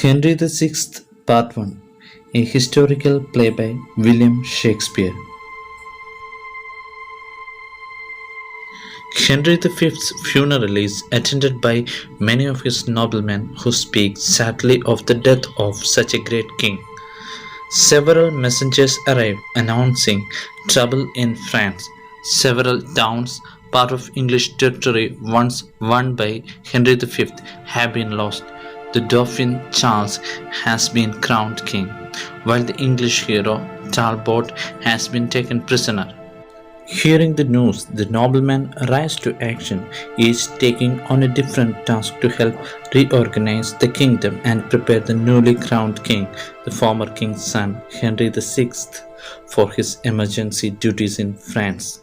Henry VI, Part 1, a historical play by William Shakespeare. Henry V's funeral is attended by many of his noblemen who speak sadly of the death of such a great king. Several messengers arrive announcing trouble in France. Several towns, part of English territory once won by Henry V, have been lost. The Dauphin Charles has been crowned king, while the English hero Talbot has been taken prisoner. Hearing the news, the noblemen rise to action, each taking on a different task to help reorganize the kingdom and prepare the newly crowned king, the former king's son, Henry VI, for his emergency duties in France.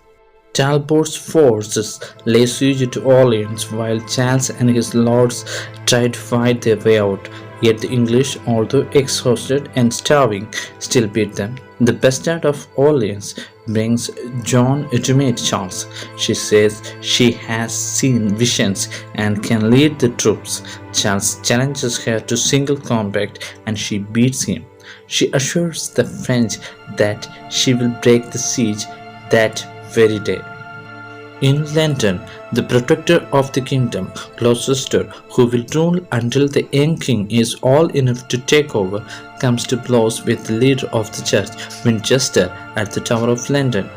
Talbot's forces lay siege to Orleans while Charles and his lords tried to fight their way out. Yet the English, although exhausted and starving, still beat them. The bastard of Orleans brings Joan to meet Charles. She says she has seen visions and can lead the troops. Charles challenges her to single combat and she beats him. She assures the French that she will break the siege that very day. In London, the protector of the kingdom, Gloucester, who will rule until the young king is old enough to take over, comes to blows with the leader of the church, Winchester, at the Tower of London.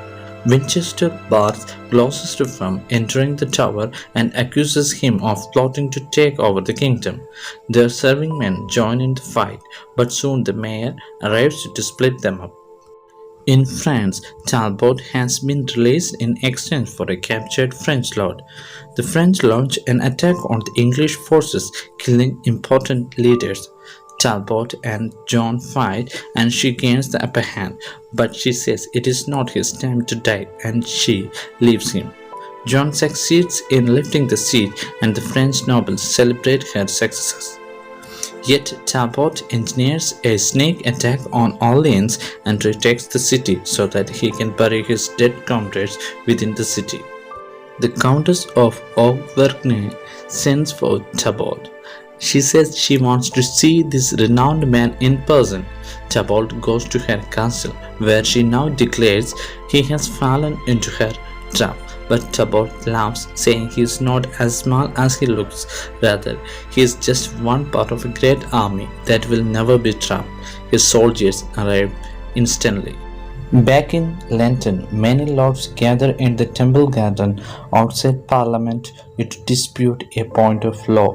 Winchester bars Gloucester from entering the tower and accuses him of plotting to take over the kingdom. Their serving men join in the fight, but soon the mayor arrives to split them up. In France, Talbot has been released in exchange for a captured French lord. The French launch an attack on the English forces, killing important leaders. Talbot and John fight and she gains the upper hand, but she says it is not his time to die and she leaves him. John succeeds in lifting the siege and the French nobles celebrate her successes. Yet Talbot engineers a sneak attack on Orleans and retakes the city so that he can bury his dead comrades within the city. The Countess of Auvergne sends for Talbot. She says she wants to see this renowned man in person. Talbot goes to her castle, where she now declares he has fallen into her trap. But Talbot laughs, saying he is not as small as he looks. Rather, he is just one part of a great army that will never be trapped. His soldiers arrive instantly. Back in London, many lords gather in the Temple Garden outside Parliament to dispute a point of law.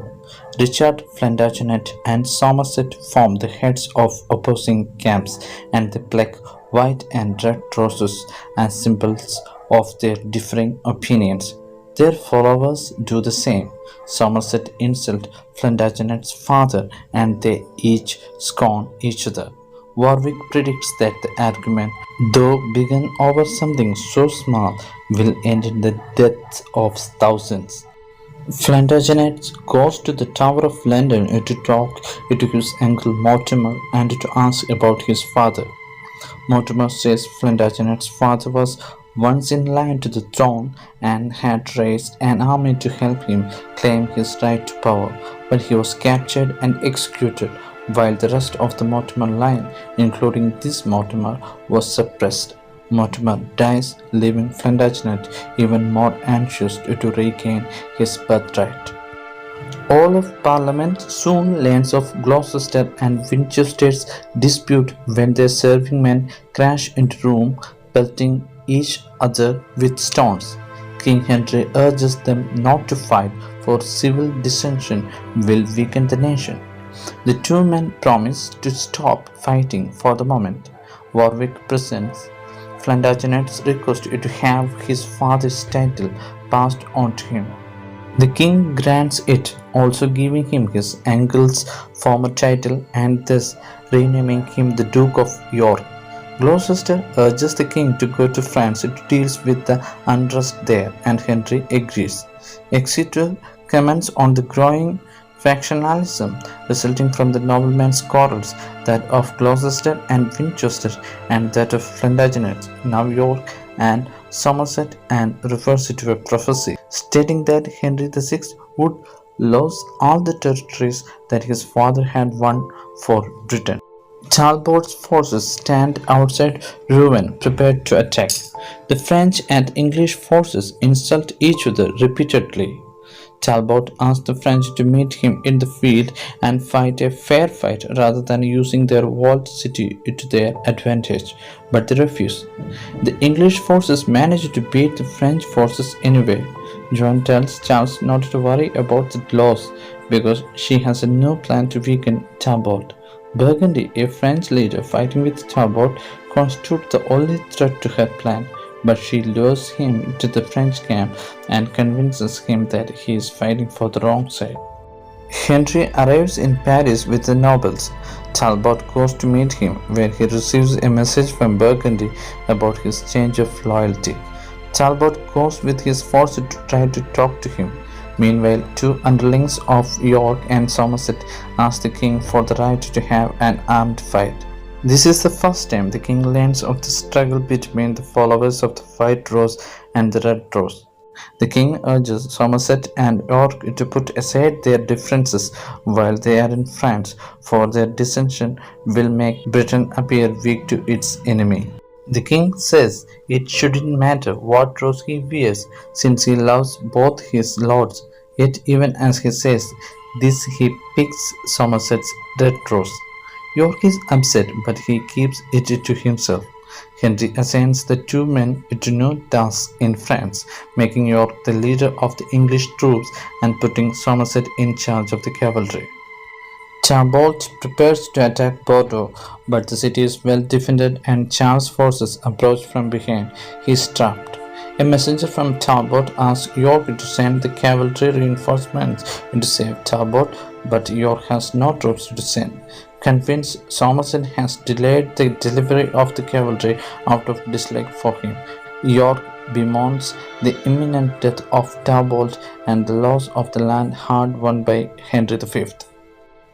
Richard, Plantagenet, and Somerset form the heads of opposing camps, and they pluck white and red roses as symbols of their differing opinions. Their followers do the same. Somerset insults Plantagenet's father, and they each scorn each other. Warwick predicts that the argument, though begun over something so small, will end in the death of thousands. Plantagenet goes to the Tower of London to talk to his uncle Mortimer and to ask about his father. Mortimer says Plantagenet's father was once in line to the throne and had raised an army to help him claim his right to power, but he was captured and executed, while the rest of the Mortimer line, including this Mortimer, was suppressed. Mortimer dies, leaving Plantagenet even more anxious to regain his birthright. All of Parliament soon learns of Gloucester and Winchester's dispute when their serving men crash into room, pelting each other with stones. King Henry urges them not to fight, for civil dissension will weaken the nation. The two men promise to stop fighting for the moment. Warwick presents Plantagenet's request to have his father's title passed on to him. The king grants it, also giving him his uncle's former title and thus renaming him the Duke of York. Gloucester urges the king to go to France to deal with the unrest there, and Henry agrees. Exeter comments on the growing factionalism resulting from the noblemen's quarrels, that of Gloucester and Winchester, and that of Plantagenet, now York, and Somerset, and refers to a prophecy stating that Henry VI would lost all the territories that his father had won for Britain. Talbot's forces stand outside Rouen, prepared to attack. The French and English forces insult each other repeatedly. Talbot asked the French to meet him in the field and fight a fair fight rather than using their walled city to their advantage, but they refused. The English forces managed to beat the French forces anyway. Joan tells Charles not to worry about the loss because she has no plan to weaken Talbot. Burgundy, a French leader fighting with Talbot, constitutes the only threat to her plan, but she lures him to the French camp and convinces him that he is fighting for the wrong side. Henry arrives in Paris with the nobles. Talbot goes to meet him, where he receives a message from Burgundy about his change of loyalty. Talbot goes with his force to try to talk to him. Meanwhile, two underlings of York and Somerset ask the king for the right to have an armed fight. This is the first time the king learns of the struggle between the followers of the White Rose and the Red Rose. The king urges Somerset and York to put aside their differences while they are in France, for their dissension will make Britain appear weak to its enemy. The king says it shouldn't matter what rose he wears, since he loves both his lords. Yet, even as he says this, he picks Somerset's red rose. York is upset, but he keeps it to himself. Henry assigns the two men to new tasks in France, making York the leader of the English troops and putting Somerset in charge of the cavalry. Talbot prepares to attack Bordeaux, but the city is well defended and Charles' forces approach from behind. He is trapped. A messenger from Talbot asks York to send the cavalry reinforcements to save Talbot, but York has no troops to send. Convinced, Somerset has delayed the delivery of the cavalry out of dislike for him. York bemoans the imminent death of Talbot and the loss of the land hard won by Henry V.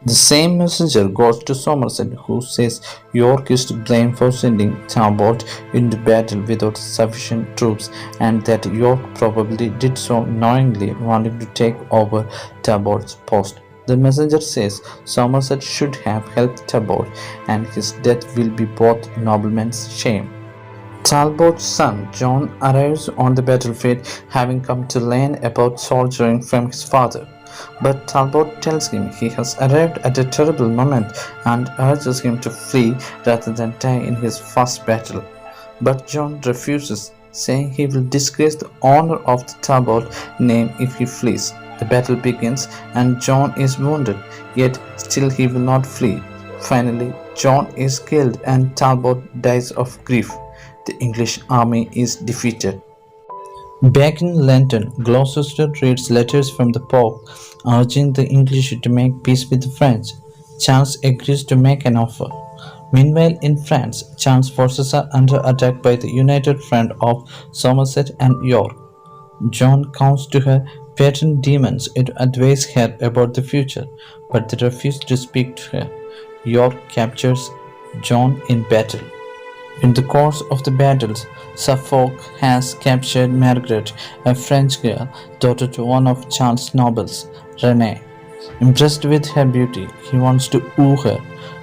The same messenger goes to Somerset, who says York is to blame for sending Talbot into battle without sufficient troops, and that York probably did so knowingly, wanting to take over Talbot's post. The messenger says Somerset should have helped Talbot, and his death will be both noblemen's shame. Talbot's son John arrives on the battlefield, having come to learn about soldiering from his father. But Talbot tells him he has arrived at a terrible moment and urges him to flee rather than die in his first battle. But John refuses, saying he will disgrace the honor of the Talbot name if he flees. The battle begins and John is wounded, yet still he will not flee. Finally, John is killed and Talbot dies of grief. The English army is defeated. Back in London, Gloucester reads letters from the Pope urging the English to make peace with the French. Charles agrees to make an offer. Meanwhile, in France, Charles' forces are under attack by the united front of Somerset and York. John comes to her patron demons to advise her about the future, but they refuse to speak to her. York captures John in battle. In the course of the battles, Suffolk has captured Margaret, a French girl, daughter to one of Charles' nobles, Renee. Impressed with her beauty, he wants to woo her,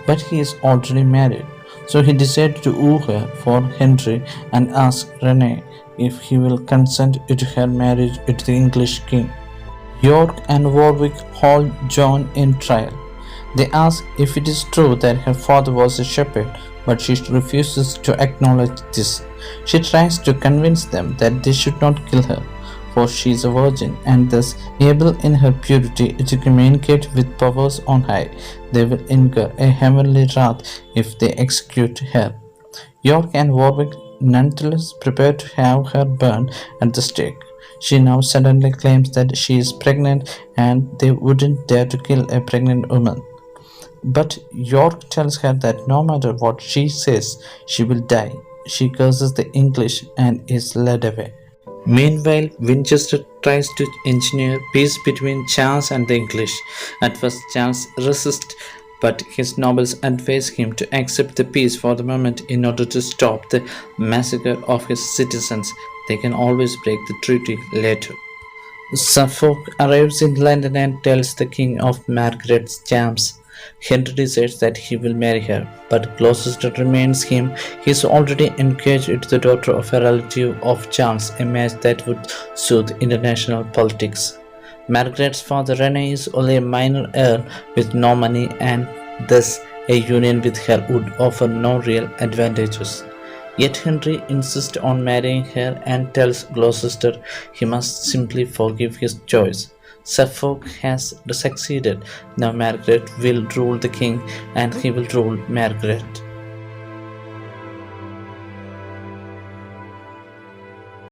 but he is already married. So he decides to woo her for Henry and asks Renee if he will consent to her marriage to the English king. York and Warwick hold Joan in trial. They ask if it is true that her father was a shepherd, but she refuses to acknowledge this. She tries to convince them that they should not kill her, for she is a virgin and thus able in her purity to communicate with powers on high. They will incur a heavenly wrath if they execute her. York and Warwick nonetheless prepare to have her burned at the stake. She now suddenly claims that she is pregnant and they wouldn't dare to kill a pregnant woman. But York tells her that no matter what she says, she will die. She curses the English and is led away. Meanwhile, Winchester tries to engineer peace between Charles and the English. At first, Charles resists, but his nobles advise him to accept the peace for the moment in order to stop the massacre of his citizens. They can always break the treaty later. Suffolk arrives in London and tells the king of Margaret's charms. Henry decides that he will marry her, but Gloucester reminds him he is already engaged to the daughter of a relative of Charles, a match that would soothe international politics. Margaret's father Rene is only a minor earl with no money, and thus a union with her would offer no real advantages. Yet Henry insists on marrying her and tells Gloucester he must simply forgive his choice. Suffolk has succeeded. Now Margaret will rule the king and he will rule Margaret.